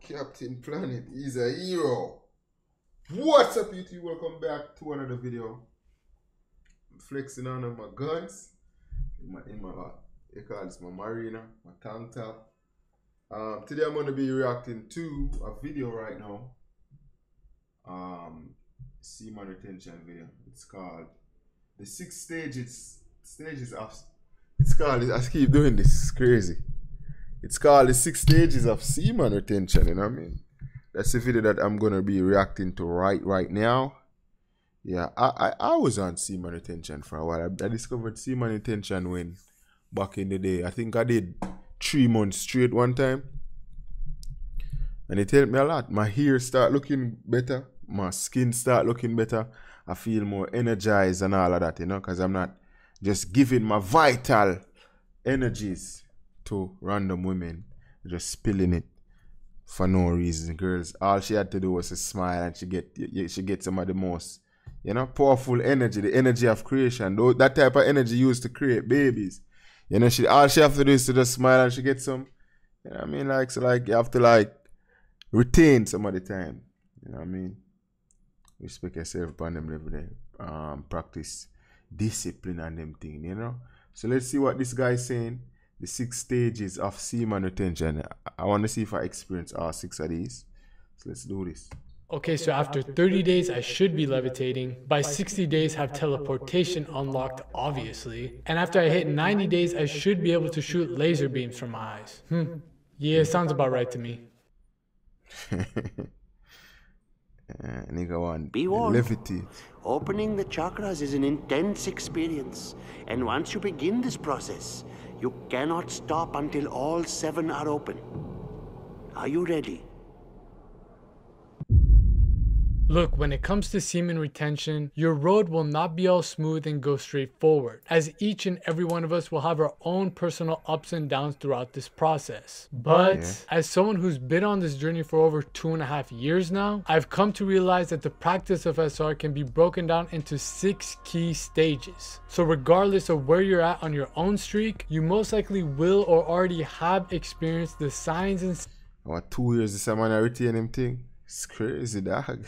Captain Planet is a hero. What's up, YouTube? Welcome back to another video. I'm flexing on my guns. They call this my marina, my tank top. Today I'm going to be reacting to a video right now. Semen retention video. It's called the 6 stages of. It's called. I keep doing this. It's crazy. It's called the 6 stages of semen retention. You know what I mean? That's the video that I'm gonna be reacting to right now. Yeah, I was on semen retention for a while. I discovered semen retention when back in the day. I think I did 3 months straight one time, and it helped me a lot. My hair start looking better. My skin start looking better. I feel more energized and all of that, you know, because I'm not just giving my vital energies to random women, just spilling it for no reason. Girls, all she had to do was to smile, and she get some of the most, you know, powerful energy, the energy of creation. Though that type of energy used to create babies. You know, all she have to do is to just smile, and she gets some. You know what I mean? Like, so like you have to like retain some of the time. You know what I mean? Respect yourself upon them every day. Practice discipline and them thing, you know. So let's see what this guy is saying. The 6 stages of semen retention. I want to see if I experience all 6 of these. So let's do this. Okay, so after 30 days, I should be levitating. By 60 days, have teleportation unlocked, obviously. And after I hit 90 days, I should be able to shoot laser beams from my eyes. Yeah, sounds about right to me. Nigga one. Be warned. Levitate. Opening the chakras is an intense experience. And once you begin this process, you cannot stop until all 7 are open. Are you ready? Look, when it comes to semen retention, your road will not be all smooth and go straight forward, as each and every one of us will have our own personal ups and downs throughout this process. But as someone who's been on this journey for over 2.5 years now, I've come to realize that the practice of SR can be broken down into 6 key stages. So regardless of where you're at on your own streak, you most likely will or already have experienced the signs and What, 2 years this man I retain him thing? It's crazy, dog.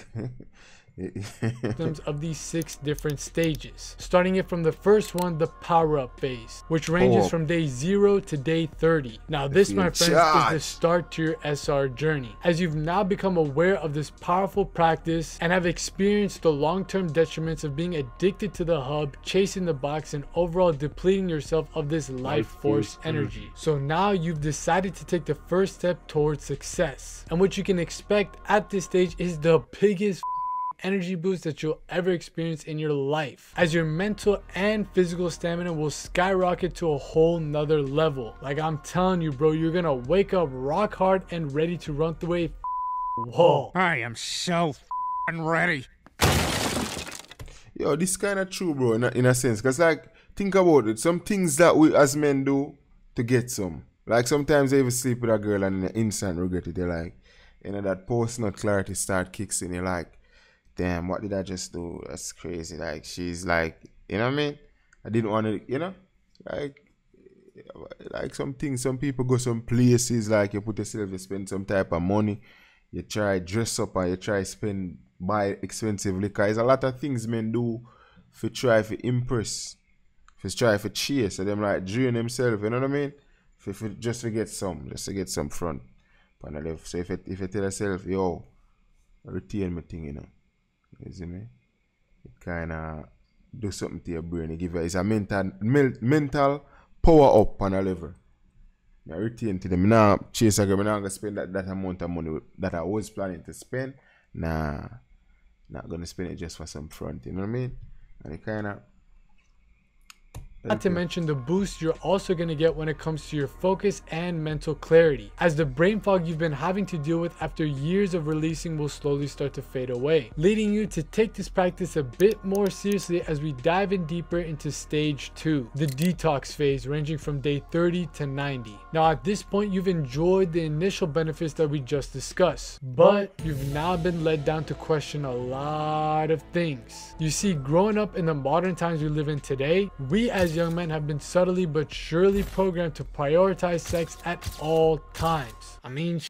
symptoms of these 6 different stages, starting it from the first one, the power up phase, which ranges from day 0 to day 30. Now this, my friends, is the start to your SR journey, as you've now become aware of this powerful practice and have experienced the long-term detriments of being addicted to the hub, chasing the box, and overall depleting yourself of this life force energy. So now you've decided to take the first step towards success, and what you can expect at this stage is the biggest energy boost that you'll ever experience in your life, as your mental and physical stamina will skyrocket to a whole nother level. Like, I'm telling you, bro, you're gonna wake up rock hard and ready to run through a wall. I am so ready. Yo, this kind of true, bro, in a sense, because like, think about it, some things that we as men do to get some, like sometimes they even sleep with a girl and in an instant regret it. They're like, you know, that post-nut clarity start kicks in. You're like, damn, what did I just do? That's crazy. Like, she's like, you know what I mean? I didn't want to, you know, like some things, some people go some places, like you put yourself to spend some type of money, you try dress up or you try buy expensive liquor. There's a lot of things men do for try to impress, for try to chase, so them like drain themselves, you know what I mean? Just to get some front. So if you tell yourself, yo, retain my thing, you know. You see me? It kind of do something to your brain. It give you, it's a mental power up on a level. I retain to them. Now chase a girl. I'm not gonna spend that amount of money that I was planning to spend. Nah, not gonna spend it just for some front. You know what I mean? And it kind of. Not to mention the boost you're also going to get when it comes to your focus and mental clarity, as the brain fog you've been having to deal with after years of releasing will slowly start to fade away, leading you to take this practice a bit more seriously as we dive in deeper into stage 2, the detox phase, ranging from day 30 to 90. Now at this point, you've enjoyed the initial benefits that we just discussed, but you've now been led down to question a lot of things. You see, growing up in the modern times we live in today, we as young men have been subtly but surely programmed to prioritize sex at all times. I mean,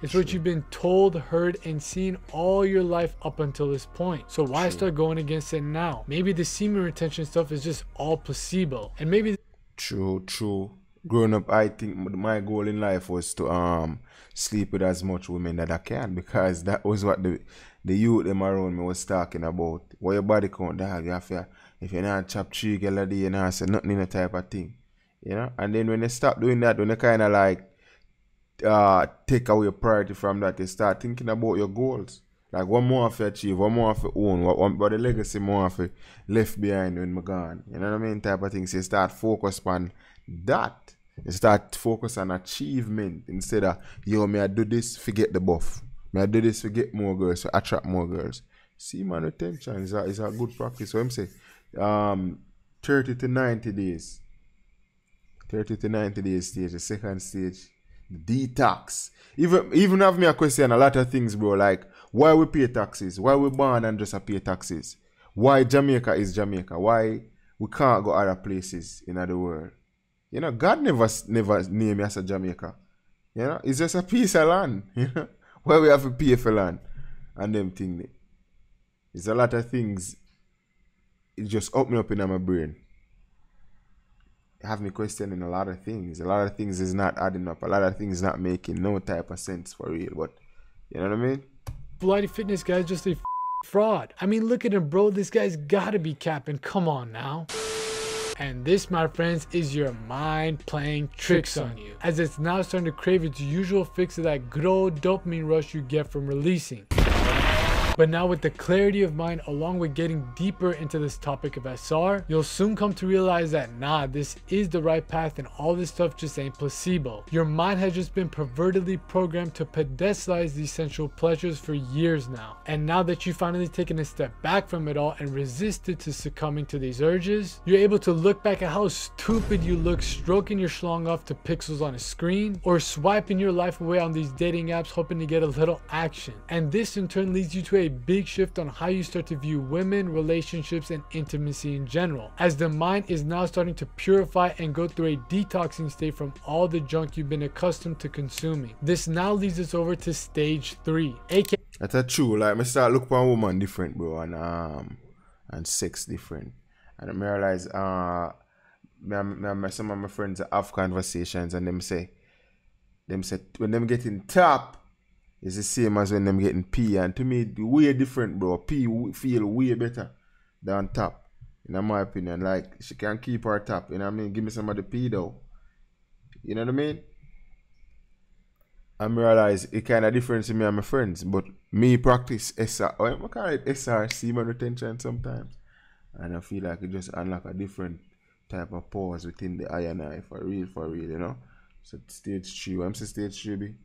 It's what you've been told, heard, and seen all your life up until this point. So why start going against it now? Maybe the semen retention stuff is just all placebo. And maybe... True. Growing up, I think my goal in life was to sleep with as much women that I can, because that was what the youth them around me was talking about. What your body count, dog, you have to, if you're not chop 3 girl a day, you know, say nothing in a type of thing. You know? And then when they stop doing that, when they kind of like take away your priority from that, you start thinking about your goals. Like, what more have you achieve, what more have you own, what the legacy more have you left behind when I'm gone. You know what I mean? Type of things. So you start focus on that. You start focus on achievement instead of, yo, may I do this, forget the buff. May I do this, forget more girls, to attract more girls. Semen retention is a good practice. So I'm saying 30 to 90 days. 30 to 90 days stage, the second stage, the detox. Even have me a question, a lot of things, bro, like, why we pay taxes? Why we born and just pay taxes? Why Jamaica is Jamaica? Why we can't go other places in the world? You know, God never named us a Jamaica. You know, it's just a piece of land. You know, why we have to pay for land and them things. It's a lot of things. It just open up in my brain. Have me questioning a lot of things. A lot of things is not adding up. A lot of things not making no type of sense for real. But you know what I mean? Bloody fitness guy's just a fraud. I mean, look at him, bro. This guy's gotta be capping. Come on now. And this, my friends, is your mind playing tricks on you, as it's now starting to crave its usual fix of that good old dopamine rush you get from releasing. But now with the clarity of mind, along with getting deeper into this topic of SR, you'll soon come to realize that nah, this is the right path and all this stuff just ain't placebo. Your mind has just been pervertedly programmed to pedestalize these sensual pleasures for years now. And now that you've finally taken a step back from it all and resisted to succumbing to these urges, you're able to look back at how stupid you look stroking your schlong off to pixels on a screen, or swiping your life away on these dating apps hoping to get a little action. And this in turn leads you to a big shift on how you start to view women, relationships, and intimacy in general, as the mind is now starting to purify and go through a detoxing state from all the junk you've been accustomed to consuming. This now leads us over to stage 3, aka that's a true. Like, I start look for a woman different, bro, and sex different, and I realize some of my friends have conversations and them say when them getting top, it's the same as when them getting P, and to me, way different, bro. P feel way better than top, in my opinion. Like, she can keep her top, you know what I mean? Give me some of the P though, you know what I mean? I realize it kind of different to me and my friends, but me practice SR, I call it SR, semen retention sometimes, and I feel like it just unlock a different type of pause within the I and I, for real, you know? So stage 3, I'm saying stage 3 be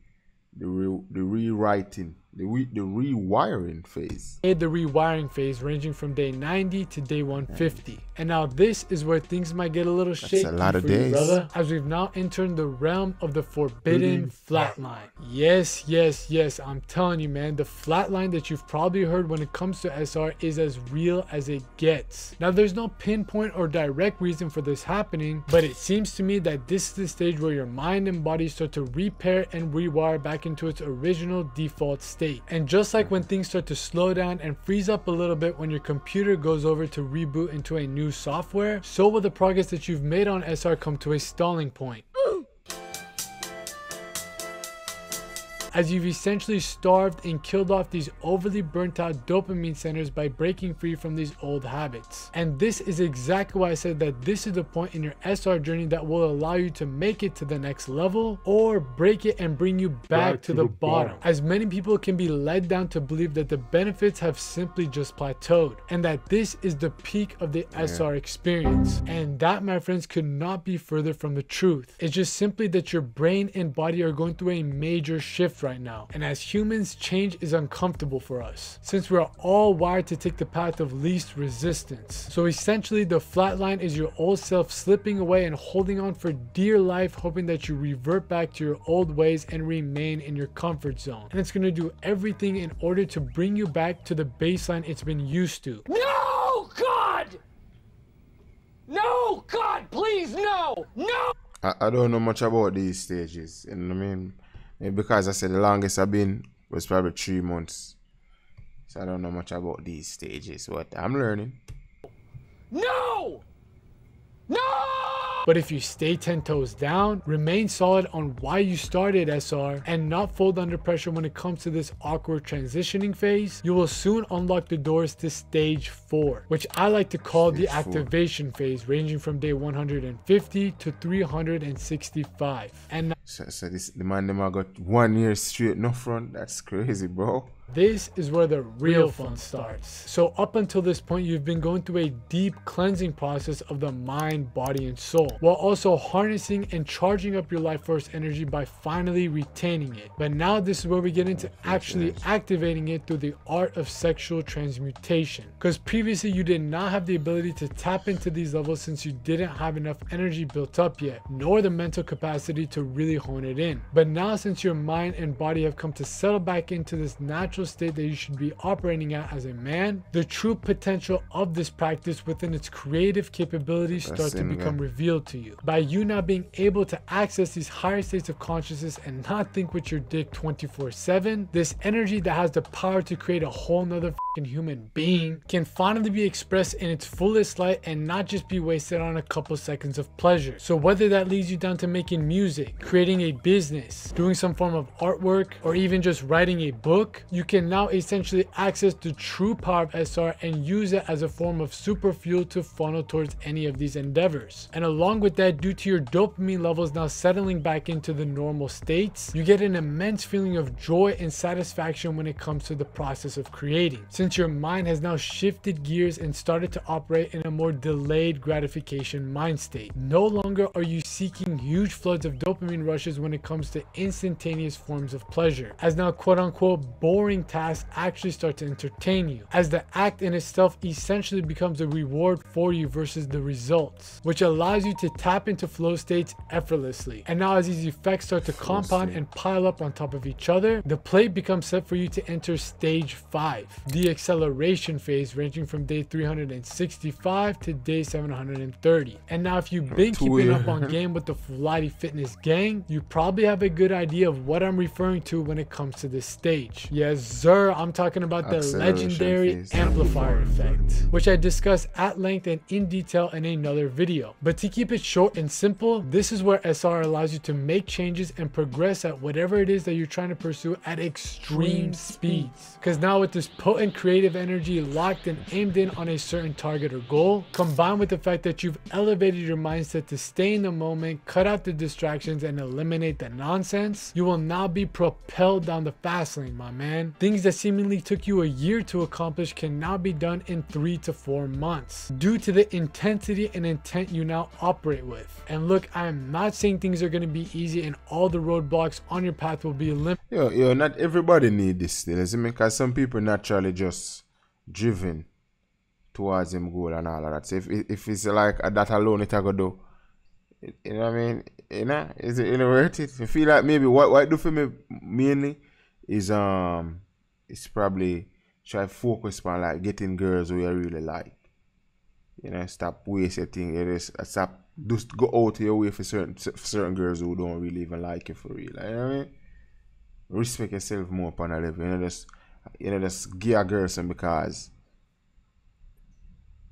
the rewriting, the rewiring phase. The rewiring phase ranging from day 90 to day 150. And now this is where things might get a little shaky. That's a lot of for days, you, brother, as we've now entered the realm of the forbidden flatline. Yes, I'm telling you, man, the flatline that you've probably heard when it comes to SR is as real as it gets. Now, there's no pinpoint or direct reason for this happening, but it seems to me that this is the stage where your mind and body start to repair and rewire back into its original default state. And just like when things start to slow down and freeze up a little bit when your computer goes over to reboot into a new software, so will the progress that you've made on SR come to a stalling point, as you've essentially starved and killed off these overly burnt out dopamine centers by breaking free from these old habits. And this is exactly why I said that this is the point in your SR journey that will allow you to make it to the next level, or break it and bring you back to the bottom, as many people can be led down to believe that the benefits have simply just plateaued, and that this is the peak of the SR experience. And that, my friends, could not be further from the truth. It's just simply that your brain and body are going through a major shift right now, and as humans, change is uncomfortable for us, since we are all wired to take the path of least resistance. So essentially, the flatline is your old self slipping away and holding on for dear life, hoping that you revert back to your old ways and remain in your comfort zone. And it's going to do everything in order to bring you back to the baseline it's been used to. No, God! No, God, please, no! No! I don't know much about these stages, you know what I mean? Maybe because I said the longest I've been was probably 3 months. So I don't know much about these stages, but I'm learning. No! No! But if you stay 10 toes down, remain solid on why you started SR, and not fold under pressure when it comes to this awkward transitioning phase, you will soon unlock the doors to stage 4, which I like to call the activation phase, ranging from day 150 to 365. And so this the man them got 1 year straight no front. That's crazy, bro. this is where the real fun starts. So up until this point, you've been going through a deep cleansing process of the mind, body, and soul, while also harnessing and charging up your life force energy by finally retaining it. But now this is where we get into actually activating it through the art of sexual transmutation. Because previously you did not have the ability to tap into these levels since you didn't have enough energy built up yet, nor the mental capacity to really hone it in. But now, since your mind and body have come to settle back into this natural state that you should be operating at as a man, the true potential of this practice within its creative capabilities start to become revealed to you. By you now being able to access these higher states of consciousness and not think with your dick 24/7, this energy that has the power to create a whole nother fucking human being can finally be expressed in its fullest light and not just be wasted on a couple seconds of pleasure. So whether that leads you down to making music, creating a business, doing some form of artwork, or even just writing a book, you can now essentially access the true power of SR and use it as a form of super fuel to funnel towards any of these endeavors. And along with that, due to your dopamine levels now settling back into the normal states, you get an immense feeling of joy and satisfaction when it comes to the process of creating, since your mind has now shifted gears and started to operate in a more delayed gratification mind state. No longer are you seeking huge floods of dopamine rushes when it comes to instantaneous forms of pleasure, as now quote unquote boring tasks actually start to entertain you, as the act in itself essentially becomes a reward for you versus the results, which allows you to tap into flow states effortlessly. And now as these effects start to compound and pile up on top of each other, the plate becomes set for you to enter stage 5, the acceleration phase, ranging from day 365 to day 730. And now if you've been keeping up on game with the Flighty Fitness gang, you probably have a good idea of what I'm referring to when it comes to this stage. Yes sir, I'm talking about the legendary amplifier effect, which I discussed at length and in detail in another video. But to keep it short and simple, this is where SR allows you to make changes and progress at whatever it is that you're trying to pursue at extreme speeds. Because now with this potent creative energy locked and aimed in on a certain target or goal, combined with the fact that you've elevated your mindset to stay in the moment, cut out the distractions, and eliminate the nonsense, you will now be propelled down the fast lane, my man. Things that seemingly took you a year to accomplish can now be done in 3 to 4 months due to the intensity and intent you now operate with. And look, I am not saying things are going to be easy and all the roadblocks on your path will be eliminated. Yo, not everybody need this still, isn't it? Because some people naturally just driven towards them goal and all of that. So if it's like that alone, it go do. You know what I mean? You know, is it worth it? I feel like maybe what I do for me mainly is it's probably try focus on like getting girls who you really like. You know, stop wasting things. You just stop just go out of your way for certain girls who don't really even like you for real. You know what I mean? Respect yourself more upon a level. You know, just give a girl some because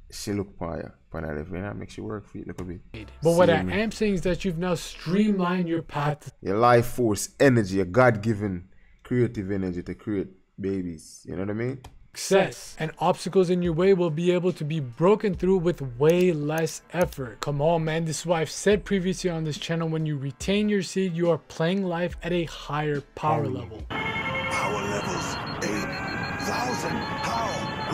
she look for you upon a level. You know, makes you work for you a little bit. But what I am saying is that you've now streamlined your path. Your life force energy, your God-given creative energy to create babies. You know what I mean? Success and obstacles in your way will be able to be broken through with way less effort. Come on, man. This is why I've said previously on this channel, when you retain your seed, you are playing life at a higher power level. Power levels 8,000. How?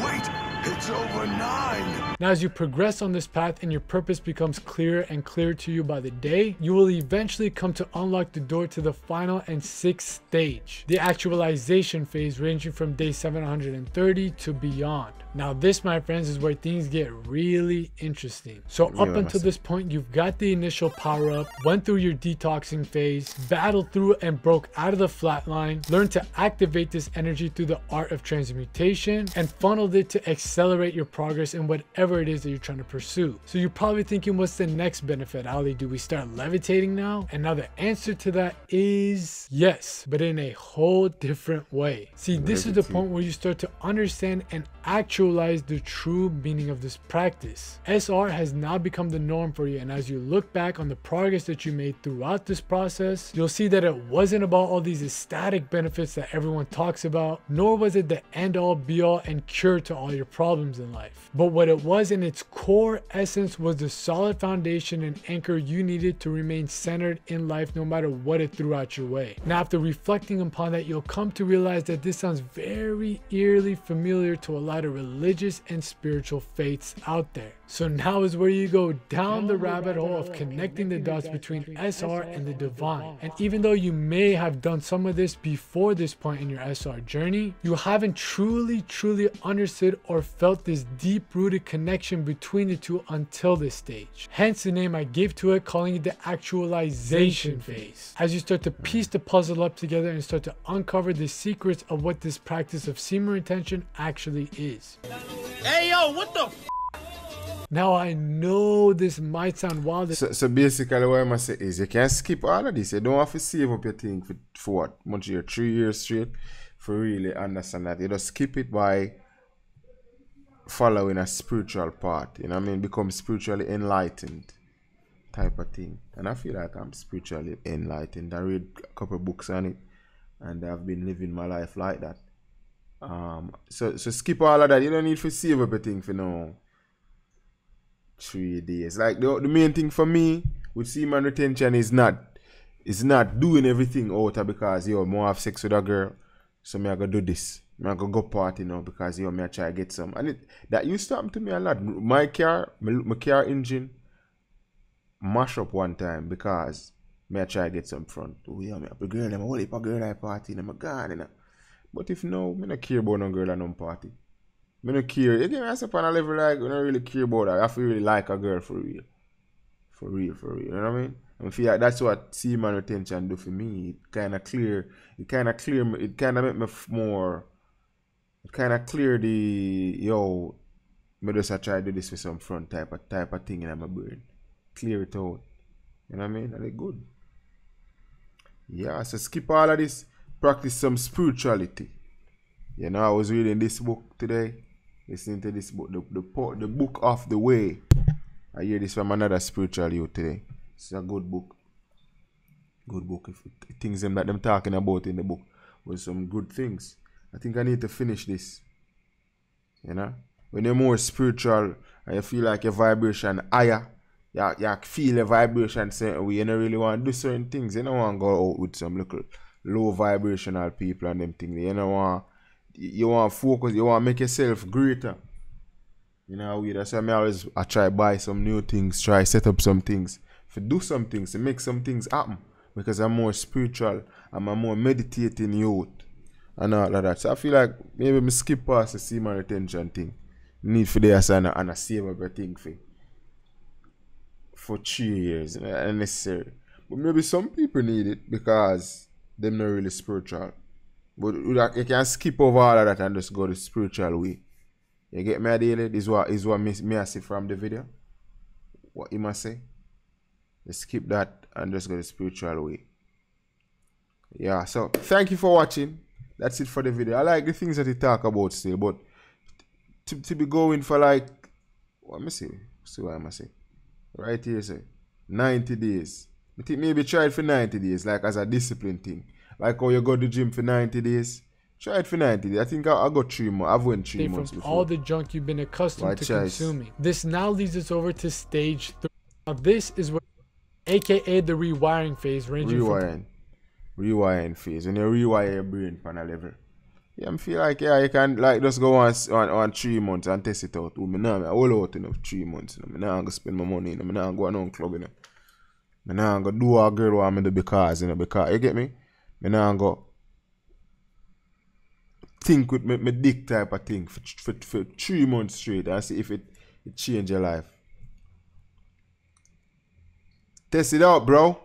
Wait, it's over 9. Now, as you progress on this path and your purpose becomes clearer and clearer to you by the day, you will eventually come to unlock the door to the final and 6th stage, the actualization phase, ranging from day 730 to beyond. Now this, my friends, is where things get really interesting. So up until this point, you've got the initial power up, went through your detoxing phase, battled through and broke out of the flatline, learned to activate this energy through the art of transmutation, and funneled it to accelerate your progress in whatever it is that you're trying to pursue. So you're probably thinking, what's the next benefit, Ali? Do we start levitating now? And now the answer to that is yes, but in a whole different way. See, this is the point where you start to understand and actualize the true meaning of this practice. SR has now become the norm for you, and as you look back on the progress that you made throughout this process, you'll see that it wasn't about all these ecstatic benefits that everyone talks about, nor was it the end-all be-all and cure to all your problems in life. But what it was in its core essence was the solid foundation and anchor you needed to remain centered in life no matter what it threw out your way. Now, after reflecting upon that, you'll come to realize that this sounds very eerily familiar to a lot of religious and spiritual faiths out there. So now is where you go down the rabbit hole of connecting the dots between SR and the divine. And even though you may have done some of this before this point in your SR journey, you haven't truly understood or felt this deep-rooted connection between the two until this stage. Hence the name I gave to it, calling it the actualization phase. As you start to piece the puzzle up together and start to uncover the secrets of what this practice of semen retention actually is. Hey yo, what the f? Now I know this might sound wild. So basically what I'm going to say is you can skip all of this. You don't have to save up your thing for what? Much year, 3 years straight for really understand that. You just skip it by following a spiritual path. You know what I mean? Become spiritually enlightened type of thing. And I feel like I'm spiritually enlightened. I read a couple books on it and I've been living my life like that. So skip all of that. You don't need to save up your thing for now. 3 days. Like the main thing for me with semen retention is not doing everything out of because yo, I have sex with a girl, so me I go do this. Me I go party now because yo, me I try to get some. And that used to happen to me a lot. My car engine mash up one time because me I try to get some front. Oh yeah, me up a girl, I'm a girl I party, I'm a god, you know. But if no, me not care about no girl and no party. I don't care. Again, I say on a level like I don't really care about that. I have to really like a girl for real. For real. You know what I mean? I feel like that's what semen retention do for me. It kinda clear make me more. It kinda clear the me just I try to do this with some front type of thing in my brain. Clear it out. You know what I mean? And it's good. Yeah, so skip all of this. Practice some spirituality. You know, I was reading this book today. Listening to this book, the book of the way. I hear this from another spiritual youth today. It's a good book. Good book. If things that them talking about in the book was some good things. I think I need to finish this. You know? When you're more spiritual and you feel like your vibration higher, you feel your vibration certain way, you don't really want to do certain things. You don't want to go out with some little low vibrational people and them things. You don't want you want to focus, you want to make yourself greater. You know, that's why I try to buy some new things, try to set up some things, to do some things, to make some things happen. Because I'm more spiritual, I'm a more meditating youth, and all of that. So I feel like maybe I skip past the semen retention thing. Need for this and I save everything for 3 years, unnecessary. But maybe some people need it because they're not really spiritual. But you can skip over all of that and just go the spiritual way. You get me daily? This is what me I see from the video. What you must say? Just skip that and just go the spiritual way. Yeah, so thank you for watching. That's it for the video. I like the things that you talk about still, but to be going for like, what me say? See what I must say. Right here, say 90 days. I think maybe try it for 90 days, like as a discipline thing. Like how you go to the gym for 90 days. Try it for 90 days. I think I got 3 months. I've went 3 months before. All the junk you've been accustomed to consuming. This now leads us over to stage 3. Now this is what, aka the rewiring phase, ranging from rewiring phase. When you rewire your brain on a level. Yeah, I feel like you can like just go on 3 months and test it out. I all out enough 3 months. I'm not gonna spend my money. I'm not gonna go on club. I'm not gonna do a girl what I'm do because you get me? I'm not gonna think with my dick type of thing for 3 months straight and see if it change your life. Test it out, bro.